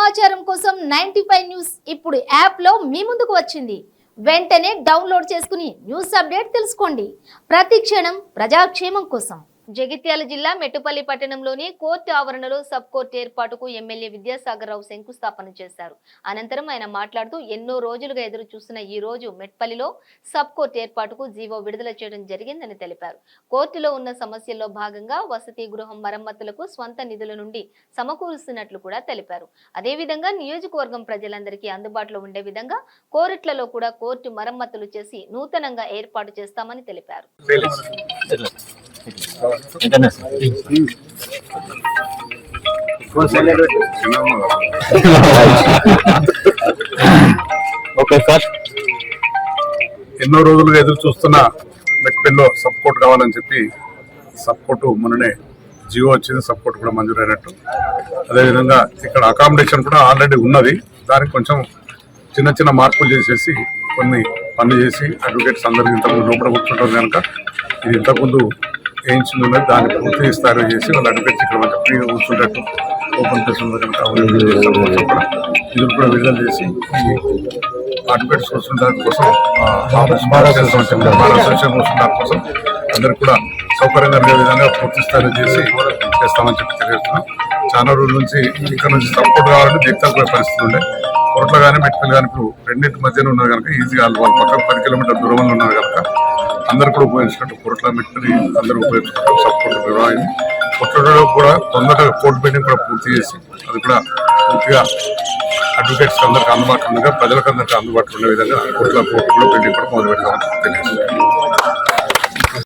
సమాచారం కోసం 95 న్యూస్ ఇప్పుడు యాప్ లో మీ ముందుకు వచ్చింది. వెంటనే డౌన్లోడ్ చేసుకుని న్యూస్ అప్డేట్ తెలుసుకోండి. ప్రతి క్షణం ప్రజాక్షేమం కోసం. జగిత్యాల జిల్లా మెట్టుపల్లి పట్టణంలోని కోర్టు ఆవరణలో సబ్ కోర్టు ఏర్పాటుకు ఎమ్మెల్యే విద్యాసాగర్ రావు శంకుస్థాపన చేశారు. అనంతరం ఆయన మాట్లాడుతూ ఎన్నో రోజులుగా ఎదురు చూస్తున్న ఈ రోజు మెట్పల్లిలో సబ్ కోర్టు ఏర్పాటుకు జీవో విడుదల చేయడం జరిగిందని తెలిపారు. కోర్టులో ఉన్న సమస్యల్లో భాగంగా వసతి గృహం మరమ్మతులకు స్వంత నిధుల నుండి సమకూరుస్తున్నట్లు కూడా తెలిపారు. అదేవిధంగా నియోజకవర్గం ప్రజలందరికీ అందుబాటులో ఉండే విధంగా కోర్టులలో కూడా కోర్టు మరమ్మతులు చేసి నూతనంగా ఏర్పాటు చేస్తామని తెలిపారు. ఎన్నో రోజులుగా ఎదురు చూస్తున్న మెట్పల్లిలో సబ్ కోర్టు కావాలని చెప్పి సబ్ కోర్టు మొన్ననే జియో వచ్చింది, సబ్ కోర్టు కూడా మంజూరైనట్టు. అదేవిధంగా ఇక్కడ అకామిడేషన్ కూడా ఆల్రెడీ ఉన్నది. దానికి కొంచెం చిన్న చిన్న మార్పులు చేసేసి కొన్ని పనులు చేసి అడ్వకేట్స్ అందరికీ ఇంతకుముందు లోపల కూర్చుంటారు కనుక ఇది ఇంతకుముందు వేయించింది ఉన్నది. దాన్ని పూర్తి స్థాయిలో చేసి వాళ్ళ అడ్వకేట్స్ ఇక్కడ మంచి ఫ్రీగా కూర్చుంటట్టు ఓపెన్ ప్లేస్ ఉంది కనుక కూడా ఇది కూడా విడుదల చేసి ఈ అడ్వకేట్స్ కూర్చుంటానికి కోసం బార్ అసోసియేషన్ కూర్చుంటానికి కోసం అందరికి కూడా సౌకర్యంగా ఉండే విధంగా పూర్తి స్థాయిలో చేసి చేస్తామని చెప్పి తెలియజేస్తున్నాం. చాలా రోజుల నుంచి ఇక్కడ నుంచి సపోర్ట్ కావాలంటే దిగుతాకు పరిస్థితి ఉండే. కోర్టులో కానీ మెట్పల్లి కానీ ఇప్పుడు రెండింటి మధ్యన ఉన్నారు కనుక ఈజీగా వాళ్ళ పక్కన 10 కిలోమీటర్ల దూరంలో ఉన్నారు కనుక అందరు కూడా ఉపయోగించుకుంటూ కోర్టులో మెట్పల్లి అందరూ ఉపయోగించుకుంటారు. సపోర్ట్ నిర్వహించి కోర్టులో కూడా తొందరగా కోర్టు బిల్డింగ్ కూడా పూర్తి చేసి అది కూడా పూర్తిగా అడ్వకేట్స్ అందరికీ అందుబాటులో ఉండగా ప్రజలకు అందరికీ అందుబాటులో ఉండే విధంగా కోర్టు కూడా బిల్డింగ్ కూడా మొదలు పెడతామని తెలియజేస్తారు.